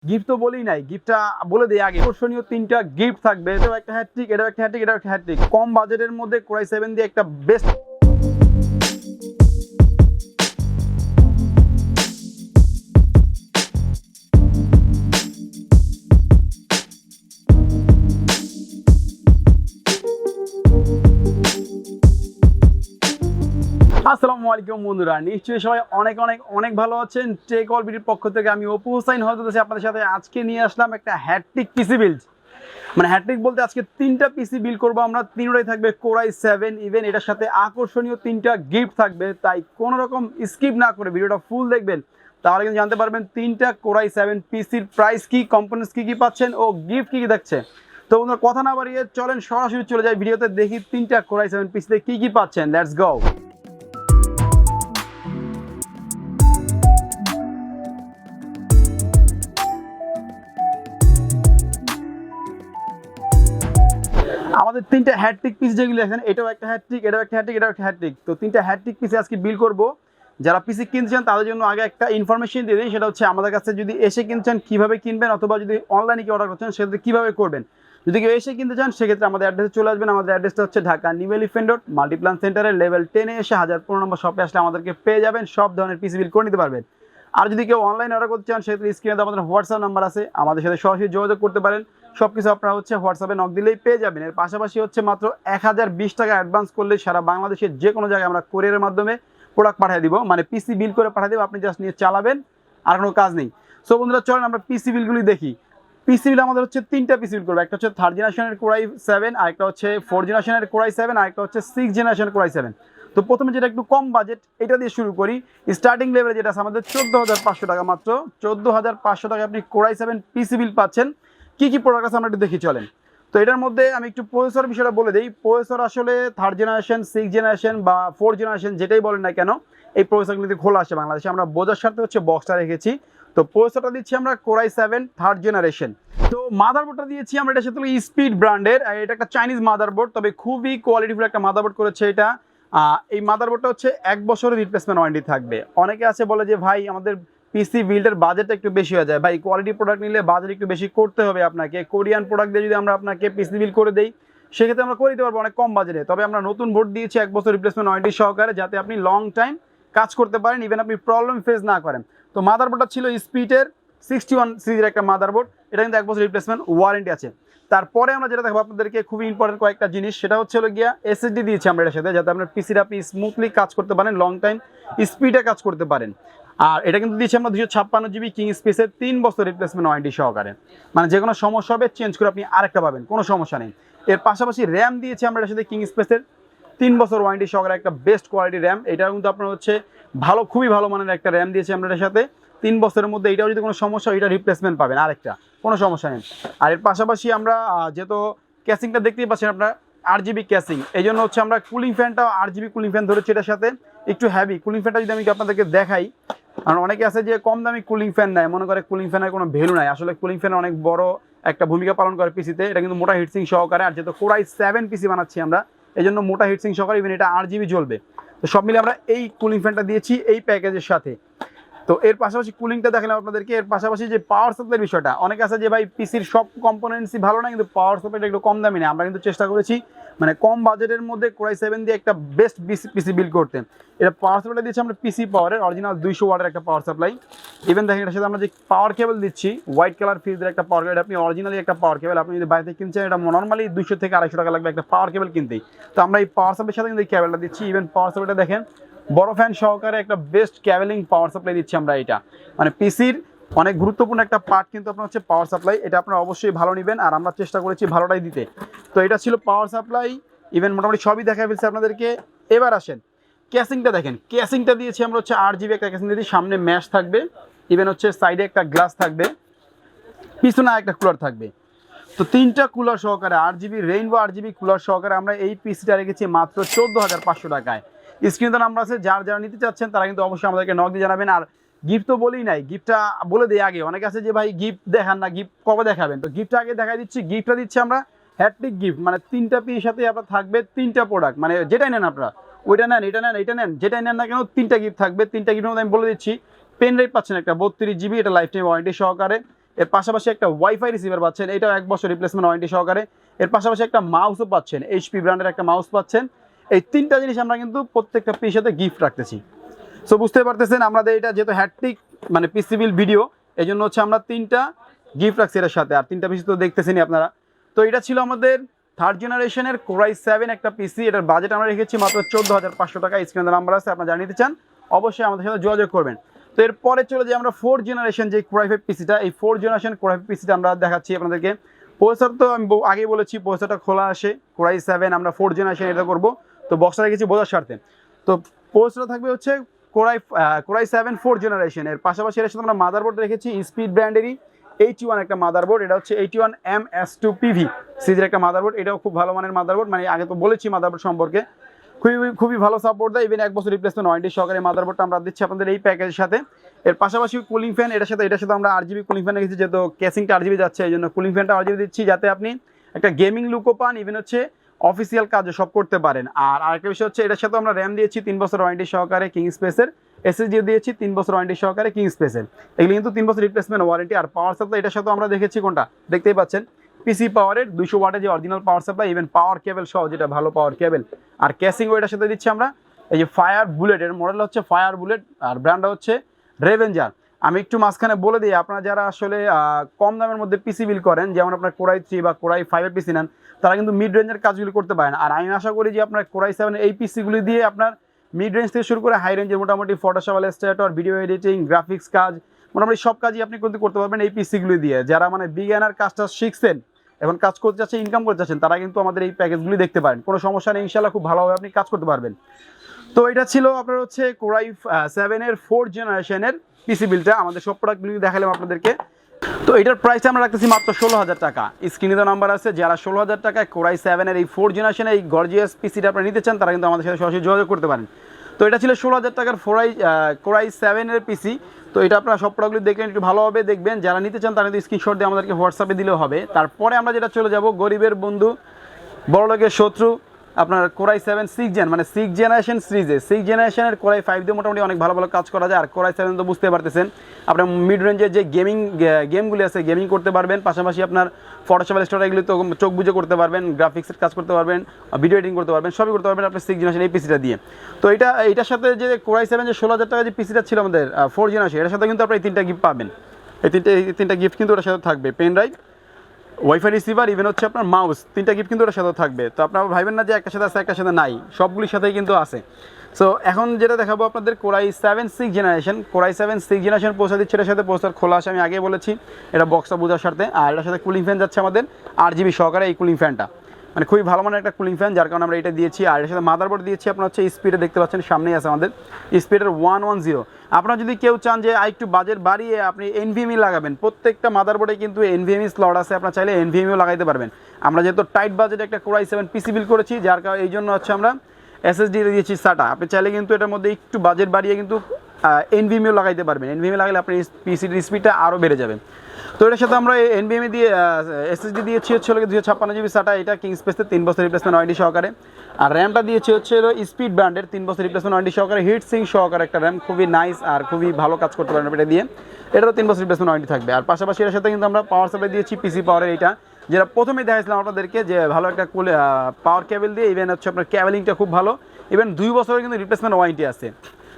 Gift তো বলেই নাই, গিফটটা বলে দেই আগে। আকর্ষণীয় 3টা গিফট থাকবে, এটাও একটা হ্যাটট্রিক, এটাও একটা হ্যাটট্রিক, এটাও একটা হ্যাটট্রিক। কম বাজেটের মধ্যে কোরাই 7 দিয়ে একটা বেস্ট। আসসালামু আলাইকুম বন্ধুরা, নিশ্চয়ই সবাই অনেক অনেক অনেক ভালো আছেন। টেক অল বিডির পক্ষ থেকে আমি অপু হোসাইন হযরত আপনাদের সাথে আজকে নিয়ে আসলাম একটা হ্যাটট্রিক পিসি বিল্ড। মানে হ্যাটট্রিক বলতে আজকে 3টা পিসি বিল্ড করব আমরা, 3টাই থাকবে কোরাই 7। ইভেন এটার সাথে আকর্ষণীয় 3টা গিফট থাকবে, তাই কোনো রকম স্কিপ না করে ভিডিওটা ফুল দেখবেন, তাহলে কিন্তু জানতে পারবেন 3টা কোরাই 7 পিসির প্রাইস কি, কম্পোনেন্টস কি কি পাচ্ছেন ও গিফট কি কি থাকছে। তো বন্ধুরা কথা না বাড়িয়ে চলেন সরাসরি চলে যাই ভিডিওতে, দেখি 3টা কোরাই 7 পিসিতে কি কি পাচ্ছেন। Let's go. আমাদের 3টা হ্যাটট্রিক পিস যেগুলো দেখেন, এটাও একটা হ্যাটট্রিক, এটাও একটা হ্যাটট্রিক, এটাও একটা হ্যাটট্রিক। তো 3টা হ্যাটট্রিক পিসে আজকে বিল করব। যারা পিসি কিনছেন তাদের জন্য আগে একটা ইনফরমেশন দিয়ে দিই, সেটা হচ্ছে আমাদের কাছে যদি এসে কিনছেন কিভাবে কিনবেন, অথবা যদি অনলাইনে কি অর্ডার করছেন সেক্ষেত্রে কীভাবে করবেন। যদি কেউ এসে কিনতে চান সেক্ষেত্রে আমাদের অ্যাড্রেসে চলে আসবেন। আমাদের অ্যাড্রেসটা হচ্ছে Dhaka new elephant road Multiplan সেন্টারের লেভেল 10-এ এসে 1015 নম্বর শপে আসলে আমাদেরকে পেয়ে যাবেন, সব ধরনের পিসি বিল করে নিতে পারবেন। আর যদি কেউ অনলাইনে অর্ডার করতে চান সেক্ষেত্রে স্ক্রিনে আমাদের হোয়াটসঅ্যাপ নাম্বার আছে, আমাদের সাথে সরাসরি যোগাযোগ করতে পারেন। সব কিছু আপনারা হচ্ছে হোয়াটসঅ্যাপে নক দিলেই পেয়ে যাবেন। এর পাশাপাশি হচ্ছে মাত্র 1020 টাকা অ্যাডভান্স করলে সারা বাংলাদেশের যে কোনো জায়গায় আমরা কোরিয়ারের মাধ্যমে প্রোডাক্ট পাঠিয়ে দিব, মানে পিসি বিল করে পাঠিয়ে দেবো, আপনি জাস্ট নিয়ে চালাবেন, আর কোনো কাজ নেই। সো বন্ধুরা চলেন আমরা পিসি বিলগুলি দেখি। পিসি বিল আমাদের হচ্ছে 3টা পিসি বিল করবো, একটা হচ্ছে 3rd জেনারেশনের কোরাই 7, আরেকটা হচ্ছে 4th জেনারেশনের কোরাই 7, আরেকটা হচ্ছে 6th জেনারেশনের কোরাই 7। তো প্রথমে যেটা একটু কম বাজেট এটা দিয়ে শুরু করি। স্টার্টিং লেভেলে যেটা আছে আমাদের 14,500 টাকা, মাত্র 14,500 টাকা আপনি কোরাই 7 পিসি বিল পাচ্ছেন। কি কি প্রোডাক্ট আছে আমরা একটু দেখি চলেন। তো এটার মধ্যে আমি একটু প্রসেসর বিষয়টা বলে দিই। প্রসেসর আসলে 3rd জেনারেশন, 6th জেনারেশন বা 4th জেনারেশন যেটাই বলেন না কেন, এই প্রসেসরগুলিতে খোলা আসে বাংলাদেশে, আমরা বোঝার সাথে হচ্ছে বক্সটা রেখেছি। তো প্রসেসরটা দিচ্ছি আমরা কোরাই 7 3rd জেনারেশন। তো মাদারবোর্ডটা দিয়েছি আমরা এটার সাথে স্পিড ব্র্যান্ডের, এটা একটা চাইনিজ মাদারবোর্ড, তবে খুবই কোয়ালিটিফুল একটা মাদারবোর্ড করেছে এটা। এই মাদারবোর্ডটা হচ্ছে 1 বছরের রিপ্লেসমেন্ট ওয়ারেন্টি থাকবে। অনেকে আছে বলে যে ভাই আমাদের পিসি বিল্ডের বাজেটটা একটু বেশি হয়ে যায়, ভাই কোয়ালিটি প্রোডাক্ট নিলে বাজেট একটু বেশি করতে হবে আপনাকে। কোরিয়ান প্রোডাক্ট দিয়ে যদি আমরা আপনাকে পিসি বিল করে দেই সেক্ষেত্রে আমরা করে দিতে পারবো অনেক কম বাজেটে। তবে আমরা নতুন বোর্ড দিয়েছি 1 বছর রিপ্লেসমেন্ট ওয়ারেন্টি সহকারে, যাতে আপনি লং টাইম কাজ করতে পারেন, ইভেন আপনি প্রবলেম ফেস না করেন। তো মাদারবোর্ডটা ছিল স্পিডের 61 সিরিজের একটা মাদারবোর্ড, এটা কিন্তু 1 বছর রিপ্লেসমেন্ট ওয়ারেন্টি আছে। তারপরে আমরা যেটা দেখবো আপনাদেরকে খুবই ইম্পর্টেন্ট কয়েকটা জিনিস, সেটা হচ্ছে হলো গিয়া এসএসডি দিয়েছি আমরা এটার সাথে, যাতে আপনার পিসিটা আপনি স্মুথলি কাজ করতে পারেন, লং টাইম স্পিডে কাজ করতে পারেন। আর এটা কিন্তু দিয়েছি আমরা 256 জিবি কিং স্পেসের 3 বছর রিপ্লেসমেন্ট ওয়ারেন্টি সহকারে, মানে যে কোনো সমস্যা হবে চেঞ্জ করে আপনি আরেকটা পাবেন, কোনো সমস্যা নেই। এর পাশাপাশি র্যাম দিয়েছি আমরা এটার সাথে কিং স্পেসের 3 বছর ওয়ারেন্টি সহকারে একটা বেস্ট কোয়ালিটি র্যাম। এটা কিন্তু আপনার হচ্ছে ভালো, খুবই ভালো মানের একটা র্যাম দিয়েছি আমরা এটার সাথে। 3 বছরের মধ্যে এটাও যদি কোনো সমস্যা হয় এটা রিপ্লেসমেন্ট পাবেন আরেকটা, কোনো সমস্যা নেই। আর এর পাশাপাশি আমরা যেহেতু ক্যাসিংটা দেখতেই পাচ্ছেন আপনার 8 জিবি ক্যাসিং, এই জন্য হচ্ছে আমরা কুলিং ফ্যানটাও 8 জিবি কুলিং ফ্যান ধরেছি এটার সাথে, একটু হ্যাভি কুলিং ফ্যানটা যদি আমি আপনাদেরকে দেখাই। কারণ অনেকে আছে যে কম দামি কুলিং ফ্যান নেয়, মনে করে কুলিং ফ্যানের কোনো ভ্যালু নাই, আসলে কুলিং ফ্যান অনেক বড় একটা ভূমিকা পালন করে পিসিতে। এটা কিন্তু মোটা হিটসিং সহকারে, আর যেহেতু কোরাই 7 পিসি বানাচ্ছি আমরা এই জন্য মোটা হিটসিং সহকারে, ইভেন এটা 8 জিবি জ্বলবে। তো সব মিলে আমরা এই কুলিং ফ্যানটা দিয়েছি এই প্যাকেজের সাথে। তো এর পাশাপাশি কুলিংটা দেখালাম আপনাদেরকে। এর পাশাপাশি যে পাওয়ার সাপ্লাইয়ের বিষয়টা, অনেকে আছে যে ভাই পিসির সব কম্পোনেন্টসই ভালো না, কিন্তু পাওয়ার সাপ্লাইটা একটু কম দামি নেই। আমরা কিন্তু চেষ্টা করেছি মানে কম বাজেটের মধ্যে কোরাই 7 দিয়ে একটা বেস্ট পিসি বিল্ড করতে। এটা পাওয়ার সাপ্লাইটা দিচ্ছি আমরা পিসি পাওয়ারের অরিজিনাল 200 ওয়াটের একটা পাওয়ার সাপ্লাই। ইভেন দেখেন এটার সাথে আমরা যে পাওয়ার কেবল দিচ্ছি হোয়াইট কালার ফিজের একটা পাওয়ার কেবল, আপনি অরিজিনালি একটা পাওয়ার কেবল, আপনি যদি বাইরে থেকে কিনছেন এটা নর্মালি 200 থেকে 250 টাকা লাগবে একটা পাওয়ার কেবল কিনতেই। তো আমরা এই পাওয়ার সাপ্লাইয়ের সাথে কিন্তু এই কেবলটা দিচ্ছি। ইভেন পাওয়ার সাপ্লাইটা দেখেন বড় ফ্যান সহকারে একটা বেস্ট ক্যাবেলিং পাওয়ার সাপ্লাই দিচ্ছি আমরা। এটা মানে পিসির অনেক গুরুত্বপূর্ণ একটা পার্ট কিন্তু আপনার হচ্ছে পাওয়ার সাপ্লাই, এটা আপনারা অবশ্যই ভালো নেবেন, আর আমরা চেষ্টা করেছি ভালোটাই দিতে। তো এটা ছিল পাওয়ার সাপ্লাই, ইভেন মোটামুটি সবই দেখা ফেলছে আপনাদেরকে। এবার আসেন ক্যাসিংটা দেখেন, ক্যাসিংটা দিয়েছি আমরা হচ্ছে 8 জিবি একটা ক্যাসিং দিয়েছি, সামনে ম্যাশ থাকবে, ইভেন হচ্ছে সাইডে একটা গ্লাস থাকবে, পিছনে একটা কুলার থাকবে। তো 3টা কুলার সহকারে 8 জিবি রেইনবো 8 জিবি কুলার সহকারে আমরা এই পিসিটা রেখেছি মাত্র 14,500 টাকায়। স্ক্রিনে তো নাম্বার আছে, যারা নিতে চাচ্ছেন তারা কিন্তু অবশ্যই আমাদেরকে নক দিয়ে জানাবেন। আর গিফট তো বলেই নাই, গিফটটা বলে দিই আগে। অনেকে আছে যে ভাই গিফট দেখান না, গিফট কবে দেখাবেন, তো গিফটটা আগে দেখাই দিচ্ছি। গিফটটা দিচ্ছি আমরা হ্যাটট্রিক গিফট, মানে 3টা পিসের সাথে আপনার থাকবে 3টা প্রোডাক্ট, মানে যেটাই নেন আপনারা, ওইটা নেন, এটা নেন, এটা নেন, যেটাই নেন না কেন 3টা গিফট থাকবে। 3টা গিফটের মধ্যে আমি বলে দিচ্ছি পেন ড্রাইভ পাচ্ছেন একটা 32 জিবি, এটা লাইফ টাইম ওয়ারেন্টি সহকারে। এর পাশাপাশি একটা ওয়াইফাই রিসিভার পাচ্ছেন, এটাও 1 বছর রিপ্লেসমেন্ট ওয়ারেন্টি সহকারে। এর পাশাপাশি একটা মাউসও পাচ্ছেন, HP ব্র্যান্ডের একটা মাউস পাচ্ছেন। এই 3টা জিনিস আমরা কিন্তু প্রত্যেকটা পিসের সাথে গিফট রাখতেছি। সো বুঝতে পারতেছেন আমাদের এটা যেহেতু হ্যাটট্রিক মানে পিসি বিল ভিডিও, এই জন্য হচ্ছে আমরা 3টা গিফট রাখছি এর সাথে, আর 3টা পিসি তো দেখতেছেনই আপনারা। তো এটা ছিল আমাদের 3rd জেনারেশনের Core i7 একটা পিসি। এটার বাজেট আমরা রেখেছি মাত্র 14,500 টাকা। স্ক্রিনে নাম্বার আছে, আপনারা জানিয়ে চান অবশ্যই আমাদের সাথে যোগাযোগ করবেন। তো এরপরে চলে যাই আমরা 4th জেনারেশন যে Core i5 পিসিটা, এই 4th জেনারেশন Core i5 পিসিটা আমরা দেখাচ্ছি আপনাদেরকে। প্রসেসর তো আমি আগেই বলেছি প্রসেসরটা খোলা আসে, Core i7 আমরা 4th জেনারেশন এটা করব। তো বক্সটা রেখেছি বোঝার স্বার্থে। তো প্রসেসর থাকবে হচ্ছে Core i7 4th জেনারেশন। এর পাশাপাশি এর সাথে আমরা মাদারবোর্ড রেখেছি স্পিড ব্র্যান্ডেরই 81 একটা মাদারবোর্ড। এটা হচ্ছে 81 MS2PV সিরিজের একটা মাদারবোর্ড। এটাও খুব ভালো মানের মাদারবোর্ড, মানে আগে তো বলেছি মাদারবোর্ড সম্পর্কে, খুবই ভালো সাপোর্ট দেয়। ইভেন 1 বছর রিপ্লেসমেন্ট ওয়ারেন্টি সহকারে মাদারবোর্ডটা আমরা দিচ্ছি আপনাদের এই প্যাকেজের সাথে। এর পাশাপাশি কুলিং ফ্যান এটার সাথে আমরা RGB কুলিং ফ্যান রেখেছি, যেহেতু কেসিংটা RGB যাচ্ছে এই জন্য কুলিং ফ্যানটা RGB দিচ্ছি, যাতে আপনি একটা গেমিং লুকও পান, ইভেন হচ্ছে অফিসিয়াল কাজও সব করতে পারেন। আর আরেকটা বিষয় হচ্ছে এটার সাথে আমরা র্যাম দিয়েছি 3 বছর ওয়ারেন্টি সহকারে কিং স্পেসের, SSD দিয়েছি 3 বছর ওয়ারেন্টি সহকারে কিং স্পেসের। এগুলি কিন্তু 3 বছর রিপ্লেসমেন্ট ওয়ারেন্টি। আর পাওয়ার সাপ্লাই এটার সাথে আমরা দেখেছি কোনটা দেখতেই পাচ্ছেন, পিসি পাওয়ারের 200 ওয়াটের যে অরিজিনাল পাওয়ার সাপ্লাই, ইভেন পাওয়ার কেবল সহ, যেটা ভালো পাওয়ার কেবল। আর ক্যাসিং ওইটার সাথে দিচ্ছি আমরা এই যে ফায়ার বুলেট, এর মডেল হচ্ছে ফায়ার বুলেট আর ব্র্যান্ডটা হচ্ছে রেভেঞ্জার। আমি একটু মাঝখানে বলে দিই, আপনারা যারা আসলে কম দামের মধ্যে পিসি বিল করেন, যেমন আপনার Core i3 বা Core i5 এর পিসি নেন, তারা কিন্তু মিড রেঞ্জের কাজগুলি করতে পারেন। আর আমি আশা করি যে আপনার Core i7 এই পিসিগুলি দিয়ে আপনার মিড রেঞ্জ থেকে শুরু করে হাই রেঞ্জের মোটামুটি Photoshop, Illustrator, video editing, graphics কাজ, মোটামুটি সব কাজই আপনি করতে পারবেন এই পিসিগুলি দিয়ে। যারা মানে বিগিনার কাজটা শিখছেন, এখন কাজ করতে যাচ্ছেন, ইনকাম করতে যাচ্ছেন, তারা কিন্তু আমাদের এই প্যাকেজগুলি দেখতে পারেন, কোনো সমস্যা নেই, ইনশাআল্লাহ খুব ভালোভাবে আপনি কাজ করতে পারবেন। তো এটা ছিল আপনার হচ্ছে Core i7 এর 4th জেনারেশনের পিসি বিলটা। আমাদের সব প্রোডাক্টগুলি দেখালাম আপনাদেরকে। তো এটার প্রাইস আমরা রাখতেছি মাত্র 16,000 টাকা। স্ক্রিনে তো নাম্বার আছে, যারা 16,000 টাকায় Core i7 এর এই 4th জেনারেশনের এই গর্জিয়াস পিসিটা আপনারা নিতে চান, তারা কিন্তু আমাদের সাথে সরাসরি যোগাযোগ করতে পারেন। তো এটা ছিল 16,000 টাকার Core i7 এর পিসি। তো এটা আপনারা সব প্রোডাক্টগুলি দেখলেন, একটু ভালোভাবে দেখবেন। যারা নিতে চান তারা কিন্তু স্ক্রিনশট দিয়ে আমাদেরকে হোয়াটসঅ্যাপে দিলেও হবে। তারপরে আমরা যেটা চলে যাব গরিবের বন্ধু বড়লোকের শত্রু, আপনার Core i7 6th জেন মানে 6th জেনারেশন সিরিজে 6th জেনারেশনের Core i5 দিয়ে মোটামুটি অনেক ভালো কাজ করা যায়। আর Core i7 তো বুঝতে পারতেছেন, আপনার মিড রেঞ্জের যে গেমগুলি আছে, গেমিং করতে পারবেন, পাশাপাশি আপনার ফটোশপ, ইলাস্ট্রেটর এগুলি তো চোখ বুঝে করতে পারবেন, গ্রাফিক্সের কাজ করতে পারবেন, ভিডিও এডিটিং করতে পারবেন, সবই করতে পারবেন আপনি 6th জেনারেশন এই পিসিটা দিয়ে। তো এইটার সাথে যে Core i7 যে 16,000 টাকা যে পিসিটা ছিল আমাদের 4th জেনারেশন, এটার সাথে কিন্তু আপনি এই 3টা গিফট পাবেন। এই তিনটা গিফট কিন্তু ওটার সাথে থাকবে, pen drive, wifi receiver, even হচ্ছে আপনার মাউস, 3টা গিফট কিন্তু ওটার সাথে থাকবে। তো আপনারা ভাইবেন না যে একটা সাথে আছে একটা সাথে নাই, সবগুলির সাথেই কিন্তু আছে। সো এখন যেটা দেখাবো আপনাদের Core i7 6th generation. Core i7 6th generation পৌঁছা দিচ্ছে, এটার সাথে প্রসেসর খোলা আসে, আমি আগে বলেছি, এটা বক্সটা বোঝার সাথে। আর এটার সাথে কুলিং ফ্যান যাচ্ছে আমাদের RGB সহকারে, এই কুলিং ফ্যানটা মানে খুবই ভালো মানের একটা কুলিং ফ্যান, যার কারণে আমরা এটা দিয়েছি। আর এর সাথে মাদারবোর্ড দিয়েছি আপনার হচ্ছে স্পিডে, দেখতে পাচ্ছেন সামনেই আছে আমাদের স্পিডের 110। আপনারা যদি কেউ চান যে একটু বাজেট বাড়িয়ে আপনি NVMe লাগাবেন, প্রত্যেকটা মাদারবোর্ডে কিন্তু NVMe স্লট আছে, আপনারা চাইলে NVMeও লাগাইতে পারবেন। আমরা যেহেতু টাইট বাজেটে একটা Core i7 পিসি বিল করেছি, যার কারণে এই জন্য হচ্ছে আমরা SSD দিয়েছি SATA। আপনি চাইলে কিন্তু এটার মধ্যে একটু বাজেট বাড়িয়ে কিন্তু NVMeও লাগাইতে পারবেন। NVMe লাগালে আপনার পিসির স্পিডটা আরও বেড়ে যাবে। তো এটার সাথে আমরা NVMe দিয়ে SSD দিয়েছি হচ্ছে 256 GB SATA, এটা কিং স্পেসে 3 বছর রিপ্লেসমেন্ট ওয়ারেন্টি সহকারে। আর র্যামটা দিয়েছি হচ্ছে স্পিড ব্র্যান্ডের 3 বছর রিপ্লেসমেন্ট ওয়ারেন্টি সহকারে, হিট সিং সহকারে একটা র্যাম, খুবই নাইস আর খুবই ভালো কাজ করতে পারেন এটা দিয়ে। এটারও 3 বছর রিপ্লেসমেন্ট ওয়ারেন্টি থাকবে। আর পাশাপাশি এর সাথে কিন্তু আমরা পাওয়ার সাপ্লাই দিয়েছি পিসি পাওয়ারের, এইটা যেটা প্রথমেই দেখাইছিলাম আপনাদেরকে, যে ভালো একটা পাওয়ার কেবল দিয়ে, ইভেন হচ্ছে আপনার কেবলিংটা খুব ভালো, ইভেন 2 বছরের কিন্তু রিপ্লেসমেন্ট ওয়ারেন্টি আছে।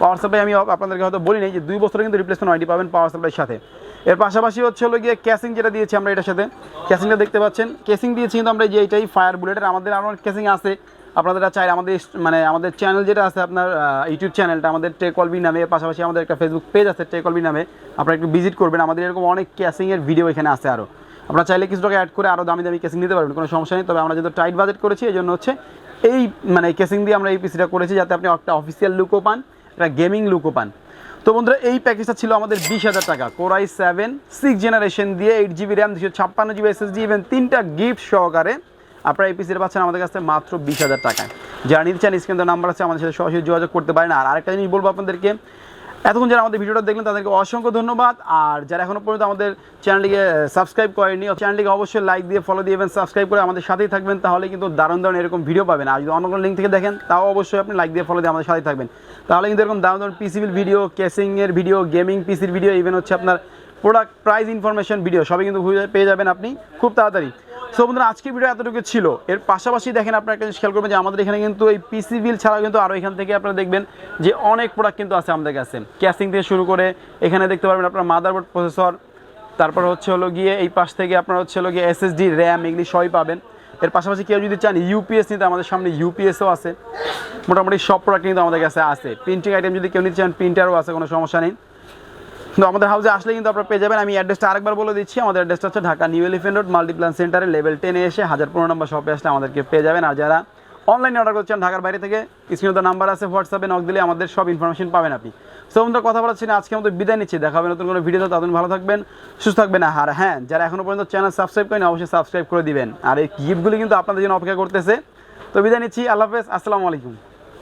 পাওয়ার সাপ্লাই আমি আপনাদেরকে হয়তো বলি নাই যে 2 বছরের কিন্তু রিপ্লেসমেন্ট ওয়ারেন্টি পাবেন পাওয়ার সাপ্লাইয়ের সাথে। এর পাশাপাশি হচ্ছে হলো গিয়ে ক্যাসিং যেটা দিয়েছি আমরা, এটার সাথে ক্যাসিংটা দেখতে পাচ্ছেন, ক্যাসিং দিয়েছি কিন্তু আমরা যে এইটাই ফায়ার বুলেটের। আমাদের আরও ক্যাসিং আছে, আপনারা চাই আমাদের চ্যানেল যেটা আছে আপনার ইউটিউব চ্যানেলটা আমাদের টেকলবি নামে, পাশাপাশি আমাদের একটা ফেসবুক পেজ আছে টেকলবি নামে, আপনারা একটু ভিজিট করবেন। আমাদের এরকম অনেক ক্যাসিংয়ের ভিডিও এখানে আছে আরও, আপনারা চাইলে কিছু টাকা অ্যাড করে আরও দামি ক্যাসিং নিতে পারবেন, কোনো সমস্যা নেই। তবে আমরা যেহেতু টাইট বাজেট করেছি, এই জন্য হচ্ছে এই ক্যাসিং দিয়ে আমরা এই পিসিটা করেছি, যাতে আপনি একটা অফিসিয়াল লুকও পান, একটা গেমিং লুকও পান। তো বন্ধুরা এই প্যাকেজটা ছিল আমাদের 20,000 টাকা, Core i7 6th জেনারেশন দিয়ে 8GB RAM, 256GB SSD, even 3টা গিফট সহকারে আপনারা এই পিসিটা পাচ্ছেন আমাদের কাছে মাত্র 20,000 টাকায়। যারা নিতে চান স্ক্রিনে নাম্বার আছে, আমাদের সাথে সরাসরি যোগাযোগ করতে পারেন। আর আরেকটা জিনিস বলবো আপনাদেরকে, এতক্ষণ যারা আমাদের ভিডিওটা দেখলেন তাদেরকে অসংখ্য ধন্যবাদ। আর যারা এখনও পর্যন্ত আমাদের চ্যানেলটিকে সাবস্ক্রাইব করেনি, চ্যানেলটিকে অবশ্যই লাইক দিয়ে ফলো দিয়ে সাবস্ক্রাইব করে আমাদের সাথেই থাকবেন, তাহলে কিন্তু দারুণ এরকম ভিডিও পাবেন। আর যদি অন্য কোনো লিঙ্ক থেকে দেখেন, তাও অবশ্যই আপনি লাইক দিয়ে ফলো দিয়ে আমাদের সাথেই থাকবেন, তাহলে কিন্তু এরকম দারুণ পিসি ভিডিও, কেসিংয়ের ভিডিও, গেমিং পিসির ভিডিও, ইভেন হচ্ছে আপনার প্রোডাক্ট প্রাইস ইনফরমেশন ভিডিও সবই কিন্তু পেয়ে যাবেন আপনি খুব তাড়াতাড়ি। সো বন্ধুরা আজকের ভিডিও এতটুকু ছিল। এর পাশাপাশি দেখেন আপনারা একটা জিনিস খেয়াল করবেন যে আমাদের এখানে কিন্তু এই পিসি বিল ছাড়াও কিন্তু আরও এখান থেকে আপনারা দেখবেন যে অনেক প্রোডাক্ট কিন্তু আছে আমাদের কাছে, ক্যাসিং থেকে শুরু করে এখানে দেখতে পারবেন আপনার মাদারবোর্ড, প্রসেসর, তারপর হচ্ছে হলো গিয়ে এই পাশ থেকে আপনার হচ্ছে হলো গিয়ে এসএসডি, র্যাম, এগুলি সবই পাবেন। এর পাশাপাশি কেউ যদি চান ইউপিএস নিতে আমাদের সামনে ইউপিএসও আছে, মোটামুটি সব প্রোডাক্ট কিন্তু আমাদের কাছে আছে। প্রিন্টিং আইটেম যদি কেউ নিতে চান প্রিন্টারও আছে, কোনো সমস্যা নেই। তো আমাদের হাউসে আসলে কিন্তু আপনারা পেয়ে যাবেন। আমি অ্যাড্রেসটা আরেকবার বলে দিচ্ছি, আমাদের অ্যাড্রেসটা হচ্ছে Dhaka new elephant road Multiplan সেন্টারে লেভেল 10-এ এসে 1015 নম্বর শপে আসলে আমাদেরকে পেয়ে যাবেন। আর যারা অনলাইনে অর্ডার করছেন ঢাকার বাইরে থেকে, স্ক্রিনে তো নাম্বার আছে, হোয়াটসঅ্যাপে নক দিলে আমাদের সব ইনফরমেশন পাবেন আপনি। সো বন্ধুরা কথা বলাচ্ছি না, আজকে আমাদের বিদায় নিচ্ছি, দেখা হবে নতুন কোনো ভিডিওতে। ততদিন ভালো থাকবেন, সুস্থ থাকবেন। আর হ্যাঁ, যারা এখনও পর্যন্ত চ্যানেল সাবস্ক্রাইব করেন অবশ্যই সাবস্ক্রাইব করে দিবেন। আর এই গিফটগুলি কিন্তু আপনাদের জন্য অপেক্ষা করতেছে। তো বিদায় নিচ্ছি, আল্লাহ হাফেজ, আসসালামু আলাইকুম।